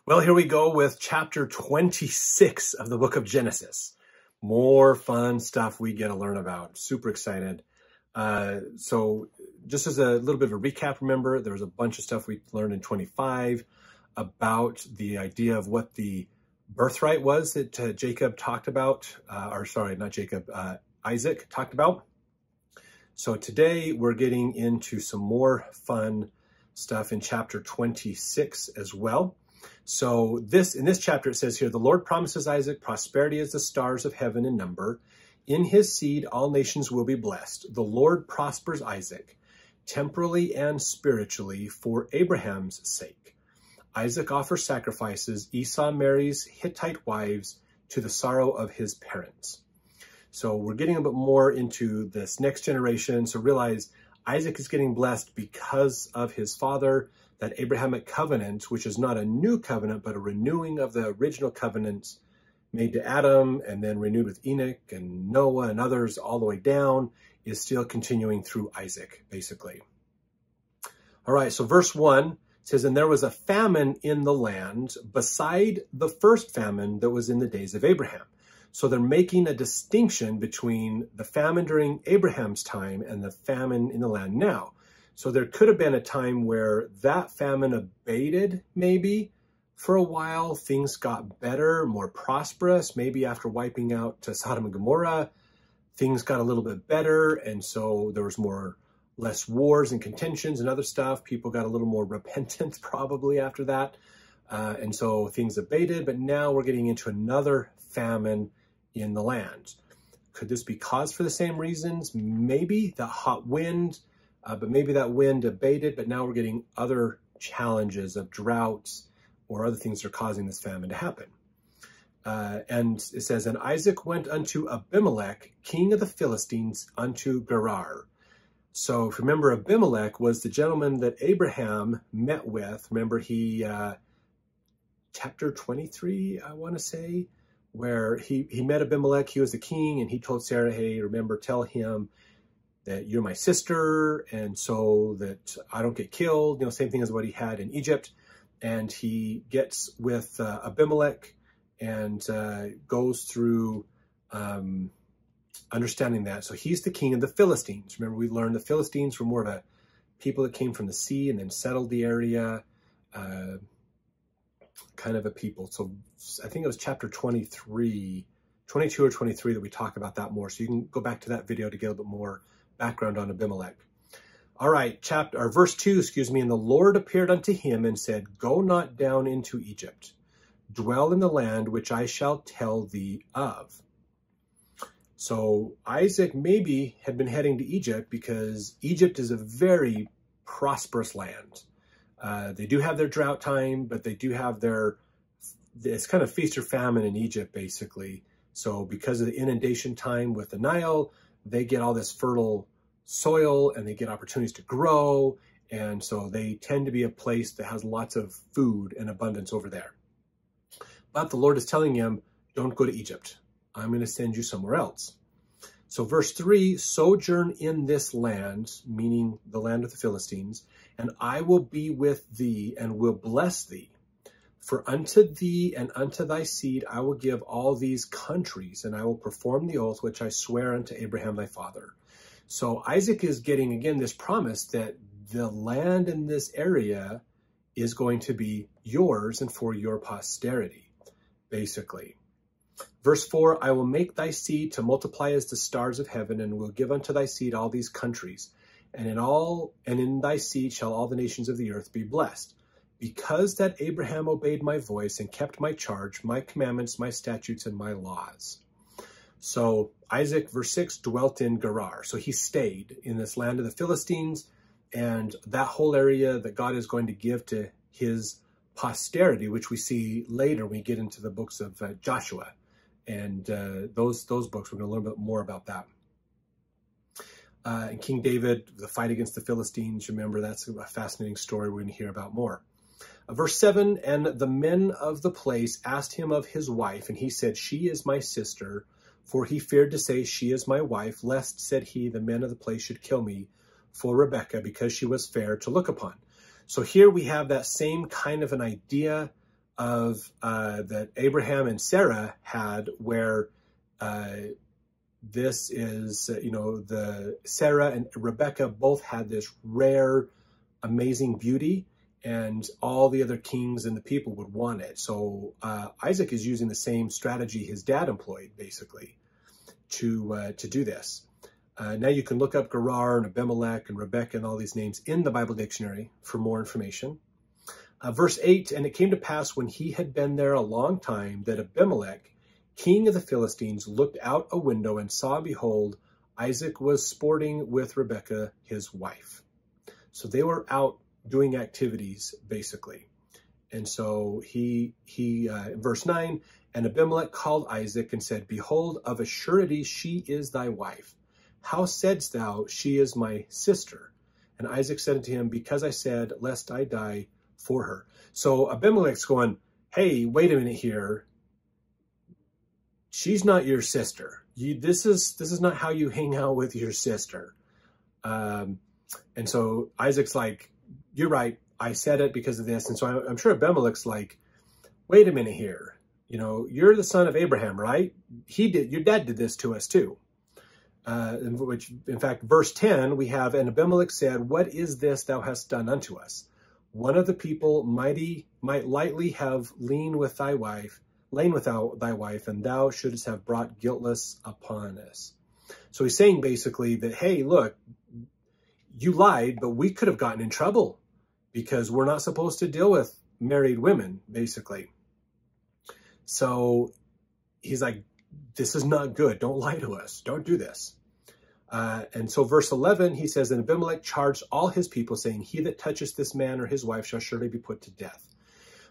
Well, here we go with chapter 26 of the book of Genesis. More fun stuff we get to learn about. Super excited. So just as a little bit of a recap, remember, there was a bunch of stuff we learned in 25 about the idea of what the birthright was that Jacob talked about, Isaac talked about. So today we're getting into some more fun stuff in chapter 26 as well. So in this chapter, it says here, the Lord promises Isaac prosperity as the stars of heaven in number. In his seed, all nations will be blessed. The Lord prospers Isaac, temporally and spiritually, for Abraham's sake. Isaac offers sacrifices. Esau marries Hittite wives to the sorrow of his parents. So we're getting a bit more into this next generation. So realize Isaac is getting blessed because of his father, that Abrahamic covenant, which is not a new covenant, but a renewing of the original covenants made to Adam and then renewed with Enoch and Noah and others all the way down, is still continuing through Isaac, basically. All right, so verse 1 says, and there was a famine in the land beside the first famine that was in the days of Abraham. So they're making a distinction between the famine during Abraham's time and the famine in the land now. So there could have been a time where that famine abated, maybe for a while. Things got better, more prosperous. Maybe after wiping out Sodom and Gomorrah, things got a little bit better. And so there was less wars and contentions and other stuff. People got a little more repentant probably after that. And so things abated, but now we're getting into another famine in the land. Could this be caused for the same reasons? Maybe the hot wind, but maybe that wind abated, but now we're getting other challenges of droughts or other things that are causing this famine to happen. And it says, and Isaac went unto Abimelech, king of the Philistines, unto Gerar. So if you remember, Abimelech was the gentleman that Abraham met with. Remember, chapter 23, I want to say, where he met Abimelech. He was the king, and he told Sarah, hey, remember, tell him that you're my sister, and so that I don't get killed. Same thing as what he had in Egypt. And he gets with Abimelech and goes through understanding that. So he's the king of the Philistines. Remember, we learned the Philistines were more of a people that came from the sea and then settled the area, kind of a people. So I think it was chapter 22 or 23 that we talk about that more. So you can go back to that video to get a little bit more background on Abimelech. All right, verse 2, and the Lord appeared unto him and said, go not down into Egypt. Dwell in the land which I shall tell thee of. So Isaac maybe had been heading to Egypt because Egypt is a very prosperous land. They do have their drought time, but they do have it's kind of feast or famine in Egypt, basically. So because of the inundation time with the Nile, they get all this fertile soil and they get opportunities to grow. And so they tend to be a place that has lots of food and abundance over there. But the Lord is telling him, don't go to Egypt. I'm going to send you somewhere else. So verse 3, sojourn in this land, meaning the land of the Philistines, and I will be with thee and will bless thee. For unto thee and unto thy seed I will give all these countries, and I will perform the oath which I swear unto Abraham thy father. So Isaac is getting, again, this promise that the land in this area is going to be yours and for your posterity, basically. Verse 4, I will make thy seed to multiply as the stars of heaven, and will give unto thy seed all these countries. And in thy seed shall all the nations of the earth be blessed. Because that Abraham obeyed my voice and kept my charge, my commandments, my statutes, and my laws. So Isaac, verse 6, dwelt in Gerar. So he stayed in this land of the Philistines, and that whole area that God is going to give to his posterity, which we see later when we get into the books of Joshua. And those books, we're going to learn a bit more about that. And King David, the fight against the Philistines, remember, that's a fascinating story we're going to hear about more. Verse 7, and the men of the place asked him of his wife, and he said, she is my sister. For he feared to say, she is my wife, lest, said he, the men of the place should kill me for Rebekah, because she was fair to look upon. So here we have that same kind of an idea that Abraham and Sarah had, where this is, the Sarah and Rebecca both had this rare, amazing beauty, and all the other kings and the people would want it. So Isaac is using the same strategy his dad employed, basically, to do this. Now you can look up Gerar and Abimelech and Rebecca and all these names in the Bible dictionary for more information. Verse 8, and it came to pass when he had been there a long time that Abimelech, king of the Philistines, looked out a window and saw, behold, Isaac was sporting with Rebekah, his wife. So they were out doing activities, basically. And so in verse 9, and Abimelech called Isaac and said, behold, of a surety she is thy wife. How saidst thou, she is my sister? And Isaac said unto him, because I said, lest I die for her. So Abimelech's going, hey, wait a minute here. She's not your sister. This is not how you hang out with your sister. And so Isaac's like, you're right. I said it because of this. And so I'm sure Abimelech's like, wait a minute here. You're the son of Abraham, right? Your dad did this to us too. In fact, verse 10, we have, and Abimelech said, what is this thou hast done unto us? One of the people might lightly have lain with thy wife, and thou shouldst have brought guiltless upon us. So he's saying basically that, hey, look, you lied, but we could have gotten in trouble because we're not supposed to deal with married women, basically. So he's like, this is not good. Don't lie to us. Don't do this. And so verse 11, he says, and Abimelech charged all his people, saying, he that toucheth this man or his wife shall surely be put to death.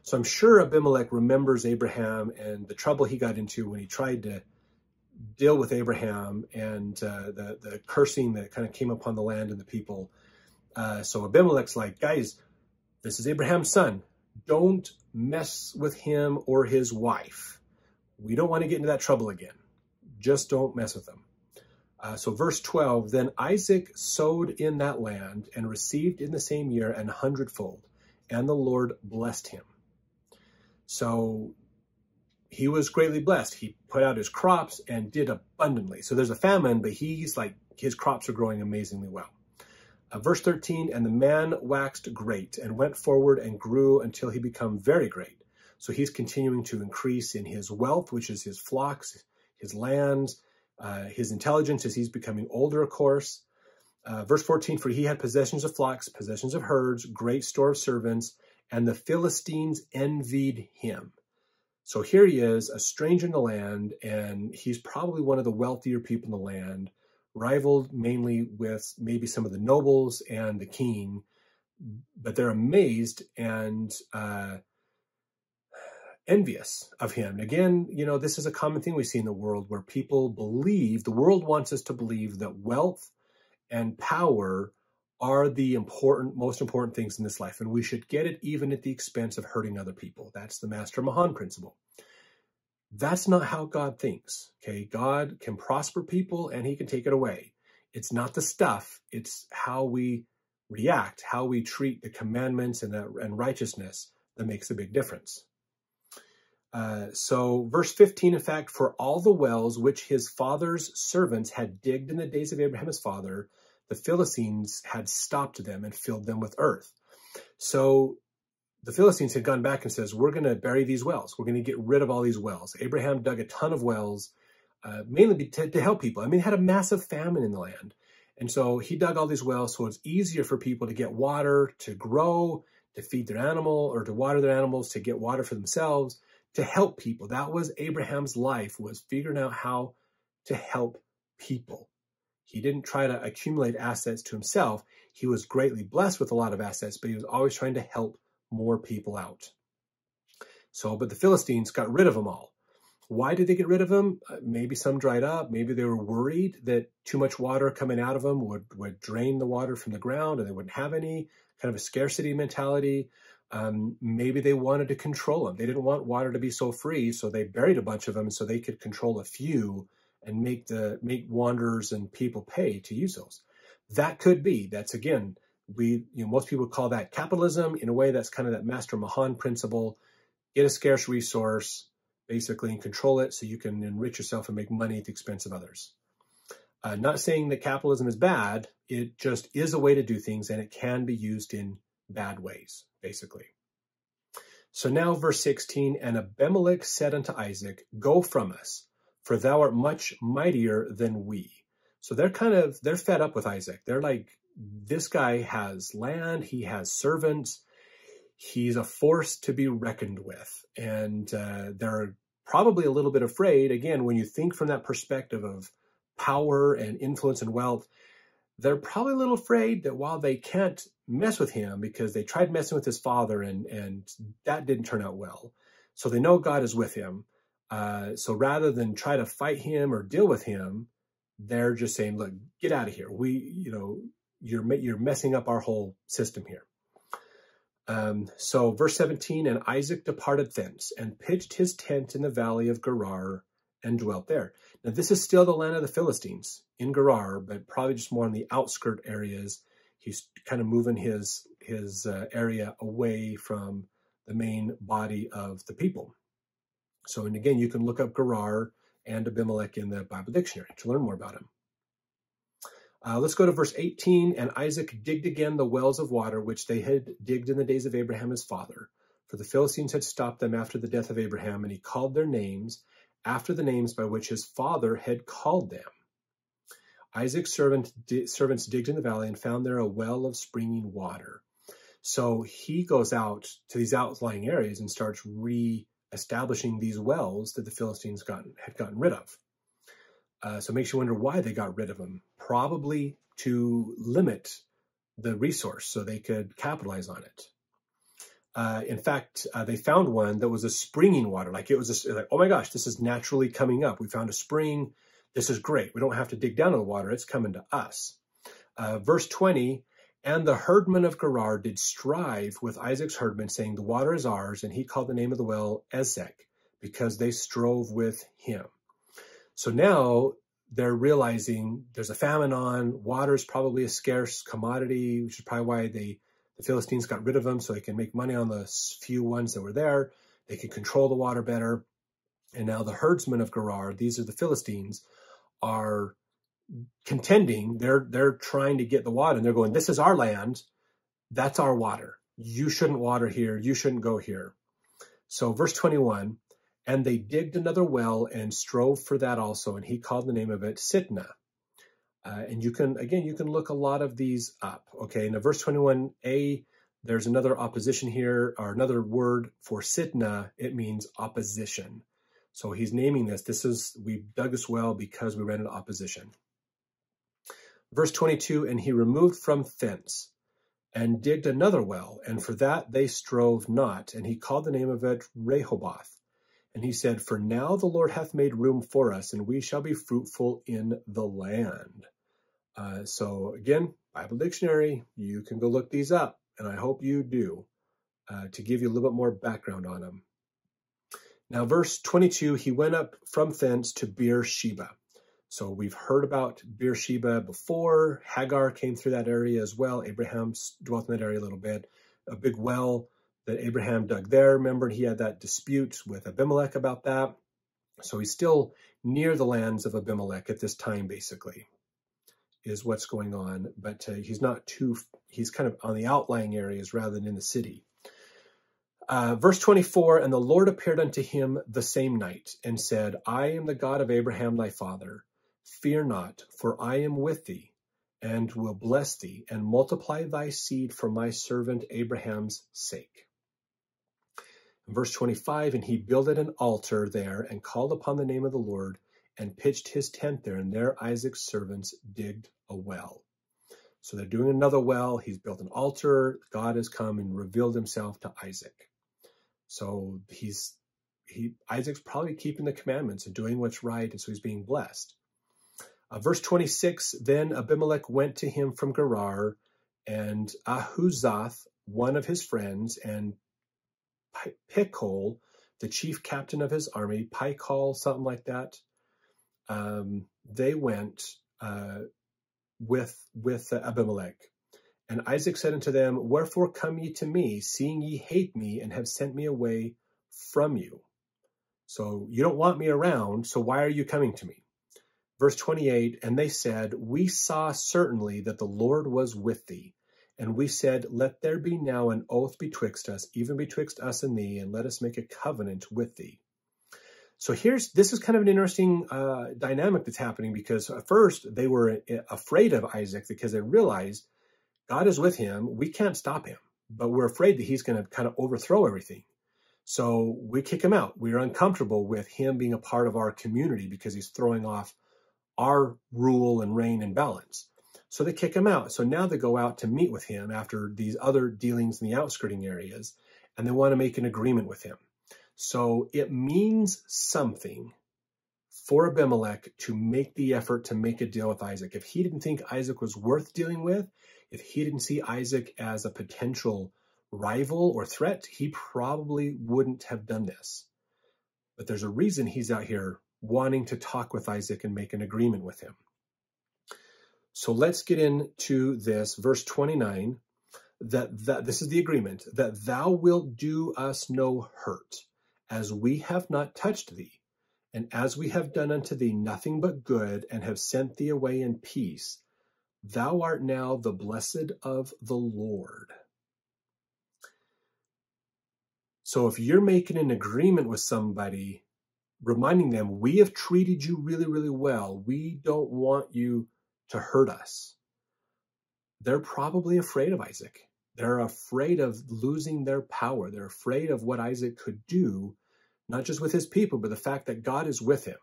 So I'm sure Abimelech remembers Abraham and the trouble he got into when he tried to deal with Abraham, and the cursing that kind of came upon the land and the people. So Abimelech's like, guys, this is Abraham's son. Don't mess with him or his wife. We don't want to get into that trouble again. Just don't mess with them. So verse 12, then Isaac sowed in that land and received in the same year 100-fold, and the Lord blessed him. So he was greatly blessed. He put out his crops and did abundantly. So there's a famine, but he's like, his crops are growing amazingly well. Verse 13, and the man waxed great and went forward and grew until he become very great. So he's continuing to increase in his wealth, which is his flocks, his lands, his intelligence as he's becoming older, of course. Verse 14, for he had possessions of flocks, possessions of herds, great store of servants, and the Philistines envied him. So here he is, a stranger in the land, and he's probably one of the wealthier people in the land, rivaled mainly with maybe some of the nobles and the king, but they're amazed and envious of him. And again, this is a common thing we see in the world where people believe, the world wants us to believe that wealth and power are the most important things in this life, and we should get it even at the expense of hurting other people. That's the Master Mahan principle. That's not how God thinks, okay? God can prosper people and he can take it away. It's not the stuff, it's how we react, how we treat the commandments and righteousness that makes a big difference. So verse 15, in fact, for all the wells which his father's servants had digged in the days of Abraham his father, the Philistines had stopped them and filled them with earth. So the Philistines had gone back and says, we're going to bury these wells. We're going to get rid of all these wells. Abraham dug a ton of wells, mainly to help people. I mean, he had a massive famine in the land. And so he dug all these wells so it's easier for people to get water, to grow, to feed their animal, or to water their animals, to get water for themselves, to help people. That was Abraham's life, was figuring out how to help people. He didn't try to accumulate assets to himself. He was greatly blessed with a lot of assets, but he was always trying to help more people out. So, but the Philistines got rid of them all. Why did they get rid of them? Maybe some dried up. Maybe they were worried that too much water coming out of them would drain the water from the ground and they wouldn't have any, kind of a scarcity mentality. Maybe they wanted to control them. They didn't want water to be so free, so they buried a bunch of them so they could control a few and make wanderers and people pay to use those. That could be. That's, again, most people call that capitalism. In a way, that's kind of that Master Mahan principle. get a scarce resource, basically, and control it so you can enrich yourself and make money at the expense of others. Not saying that capitalism is bad, it just is a way to do things, and it can be used in bad ways, basically. So now verse 16, and Abimelech said unto Isaac, go from us, for thou art much mightier than we. So they're fed up with Isaac. They're like, this guy has land, he has servants, he's a force to be reckoned with. And they're probably a little bit afraid. Again, when you think from that perspective of power and influence and wealth, they're probably a little afraid that while they can't mess with him because they tried messing with his father and that didn't turn out well. So they know God is with him. So rather than try to fight him or deal with him, they're just saying, look, get out of here. You're messing up our whole system here. So verse 17, and Isaac departed thence and pitched his tent in the valley of Gerar and dwelt there. Now this is still the land of the Philistines in Gerar, but probably just more in the outskirt areas. He's kind of moving his area away from the main body of the people. So, and again, you can look up Gerar and Abimelech in the Bible dictionary to learn more about him. Let's go to verse 18. And Isaac digged again the wells of water, which they had digged in the days of Abraham his father. For the Philistines had stopped them after the death of Abraham, and he called their names after the names by which his father had called them. Isaac's servants digged in the valley and found there a well of springing water. So he goes out to these outlying areas and starts re-establishing these wells that the Philistines had gotten rid of. So it makes you wonder why they got rid of them. Probably to limit the resource so they could capitalize on it. In fact, they found one that was a springing water. Like it was like, oh my gosh, this is naturally coming up. We found a spring. This is great. We don't have to dig down to the water. It's coming to us. Verse 20, and the herdmen of Gerar did strive with Isaac's herdmen, saying, the water is ours. And he called the name of the well Ezek, because they strove with him. So now they're realizing there's a famine on. Water is probably a scarce commodity, which is probably why the Philistines got rid of them, so they can make money on the few ones that were there. They can control the water better. And now the herdsmen of Gerar, these are the Philistines, are contending. They're trying to get the water, and they're going, this is our land. That's our water. You shouldn't water here. You shouldn't go here. So verse 21, and they digged another well and strove for that also, and he called the name of it Sitnah. And you can look a lot of these up. Okay, now verse 21a, there's another opposition here, or another word for Sitnah. It means opposition. So he's naming this. We dug this well because we ran into opposition. Verse 22, and he removed from thence and digged another well, and for that they strove not, and he called the name of it Rehoboth. And he said, for now the Lord hath made room for us, and we shall be fruitful in the land. So again, Bible dictionary, you can go look these up, and I hope you do, to give you a little bit more background on them. Now, verse 22, he went up from thence to Beersheba. So we've heard about Beersheba before. Hagar came through that area as well. Abraham dwelt in that area a little bit. A big well that Abraham dug there. Remember, he had that dispute with Abimelech about that. So he's still near the lands of Abimelech at this time, basically, is what's going on. But he's kind of on the outlying areas rather than in the city. Verse 24, and the Lord appeared unto him the same night and said, I am the God of Abraham thy father. Fear not, for I am with thee, and will bless thee, and multiply thy seed for my servant Abraham's sake. Verse 25, and he builded an altar there, and called upon the name of the Lord, and pitched his tent there, and there Isaac's servants digged a well. So they're doing another well. He's built an altar. God has come and revealed himself to Isaac. So Isaac's probably keeping the commandments and doing what's right, and so he's being blessed. Verse 26, then Abimelech went to him from Gerar, and Ahuzath, one of his friends, and Pichol, the chief captain of his army, Pichol, something like that, they went with Abimelech. And Isaac said unto them, wherefore come ye to me, seeing ye hate me, and have sent me away from you. So you don't want me around, so why are you coming to me? Verse 28, and they said, we saw certainly that the Lord was with thee. And we said, let there be now an oath betwixt us, even betwixt us and thee, and let us make a covenant with thee. So this is kind of an interesting dynamic that's happening, because at first they were afraid of Isaac because they realized God is with him. We can't stop him, but we're afraid that he's going to kind of overthrow everything. So we kick him out. We're uncomfortable with him being a part of our community because he's throwing off our rule and reign and balance. So they kick him out. So now they go out to meet with him after these other dealings in the outskirting areas, and they want to make an agreement with him. So it means something for Abimelech to make the effort to make a deal with Isaac. If he didn't think Isaac was worth dealing with, if he didn't see Isaac as a potential rival or threat, he probably wouldn't have done this. But there's a reason he's out here wanting to talk with Isaac and make an agreement with him. So let's get into this, verse 29, that this is the agreement, that thou wilt do us no hurt, as we have not touched thee, and as we have done unto thee nothing but good, and have sent thee away in peace. Thou art now the blessed of the Lord. So if you're making an agreement with somebody, reminding them, we have treated you really, really well. We don't want you to hurt us. They're probably afraid of Isaac. They're afraid of losing their power. They're afraid of what Isaac could do, not just with his people, but the fact that God is with him.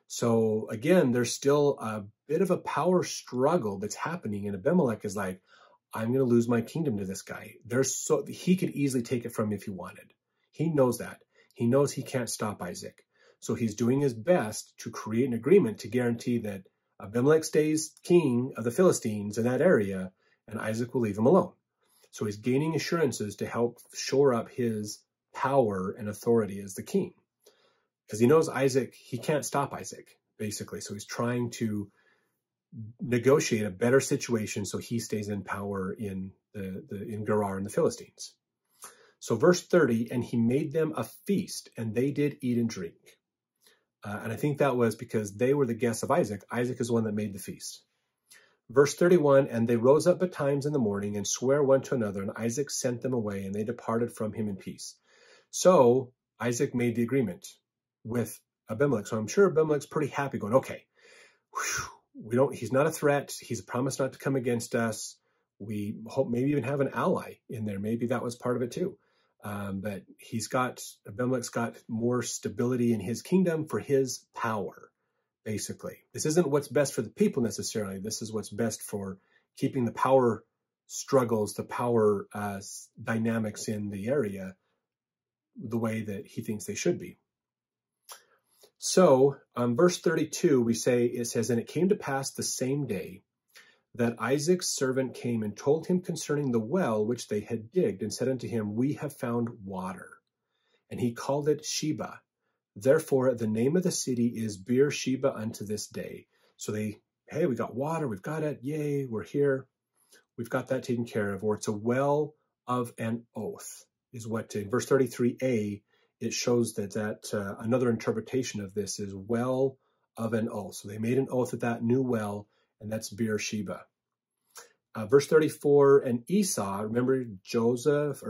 So again, there's still a bit of a power struggle that's happening. And Abimelech is like, I'm going to lose my kingdom to this guy. He could easily take it from me if he wanted. He knows that. He knows he can't stop Isaac. So he's doing his best to create an agreement to guarantee that Abimelech stays king of the Philistines in that area, and Isaac will leave him alone. So he's gaining assurances to help shore up his power and authority as the king. Because he knows he can't stop Isaac, basically. So he's trying to negotiate a better situation so he stays in power in Gerar and the Philistines. So verse 30, and he made them a feast, and they did eat and drink. And I think that was because they were the guests of Isaac. Isaac is the one that made the feast. Verse 31, and they rose up betimes in the morning and sware one to another, and Isaac sent them away, and they departed from him in peace. So Isaac made the agreement with Abimelech. So I'm sure Abimelech's pretty happy, going, okay, he's not a threat. He's promised not to come against us. We hope maybe even have an ally in there. Maybe that was part of it too. But Abimelech's got more stability in his kingdom for his power, basically. This isn't what's best for the people necessarily. This is what's best for keeping the power struggles, the power dynamics in the area the way that he thinks they should be. So verse 32, it says, and it came to pass the same day that Isaac's servant came and told him concerning the well which they had digged, and said unto him, we have found water. And he called it Sheba. Therefore the name of the city is Beersheba unto this day. So hey, we got water, we've got it, yay, we're here. We've got that taken care of. Or it's a well of an oath, is what in verse 33a, it shows that another interpretation of this is well of an oath. So they made an oath at that new well, and that's Beersheba. Verse 34, and Esau, remember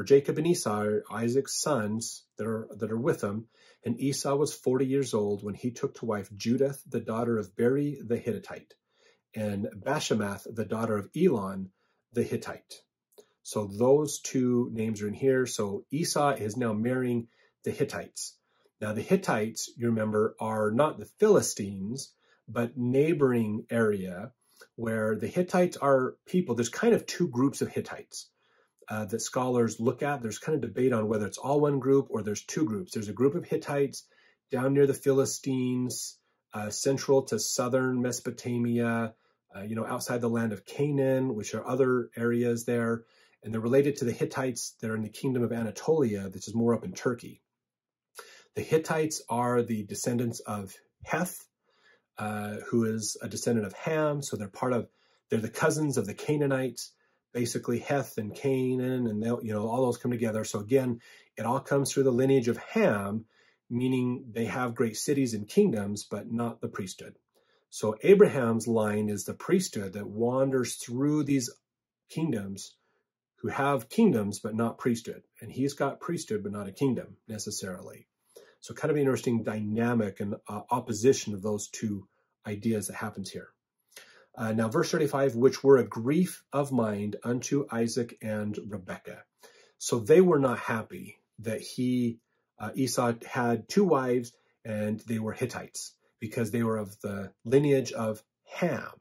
Jacob and Esau are Isaac's sons that are with him, and Esau was 40 years old when he took to wife Judith, the daughter of Beri the Hittite, and Bashemath, the daughter of Elon the Hittite. So those two names are in here. So Esau is now marrying the Hittites. Now the Hittites, you remember, are not the Philistines, but neighboring area where the Hittites are people. There's kind of two groups of Hittites that scholars look at. There's kind of debate on whether it's all one group or there's two groups. There's a group of Hittites down near the Philistines, central to southern Mesopotamia, outside the land of Canaan, which are other areas there. And they're related to the Hittites that are in the kingdom of Anatolia, which is more up in Turkey. The Hittites are the descendants of Heth, who is a descendant of Ham. So they're the cousins of the Canaanites. basically Heth and Canaan, and all those come together. So again, it all comes through the lineage of Ham, meaning they have great cities and kingdoms, but not the priesthood. So Abraham's line is the priesthood that wanders through these kingdoms who have kingdoms, but not priesthood. And he's got priesthood, but not a kingdom necessarily. So kind of an interesting dynamic and opposition of those two ideas that happens here. Now, verse 35, which were a grief of mind unto Isaac and Rebekah. So they were not happy that Esau had two wives and they were Hittites, because they were of the lineage of Ham,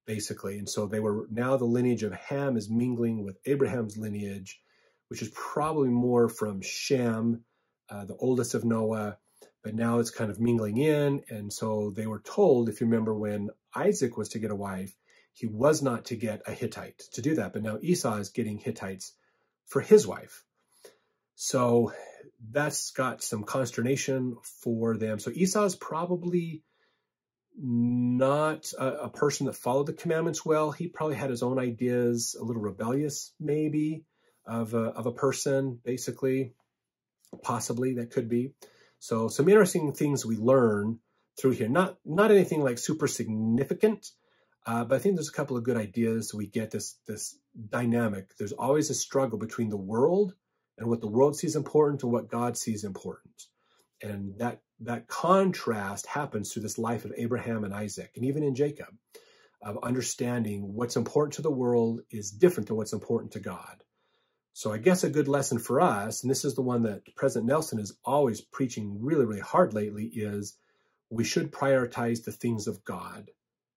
basically. And so now the lineage of Ham is mingling with Abraham's lineage, which is probably more from Shem, the oldest of Noah, but now it's kind of mingling in. And so they were told, if you remember, when Isaac was to get a wife, he was not to get a Hittite to do that. But now Esau is getting Hittites for his wife. So that's got some consternation for them. So Esau is probably not a person that followed the commandments well. He probably had his own ideas, a little rebellious maybe, of a person, basically. Possibly, that could be. So some interesting things we learn through here. Not anything like super significant, but I think there's a couple of good ideas. We get this dynamic. There's always a struggle between the world and what the world sees important to what God sees important. And that contrast happens through this life of Abraham and Isaac, and even in Jacob, of understanding what's important to the world is different than what's important to God. So I guess a good lesson for us, and this is the one that President Nelson is always preaching really, really hard lately, is we should prioritize the things of God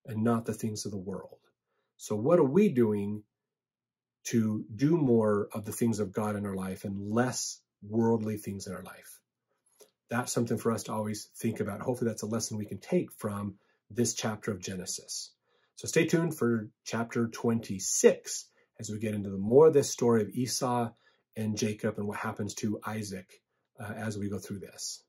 and not the things of the world. So what are we doing to do more of the things of God in our life and less worldly things in our life? That's something for us to always think about. Hopefully that's a lesson we can take from this chapter of Genesis. So stay tuned for chapter 26 as we get into more of this story of Esau and Jacob and what happens to Isaac as we go through this.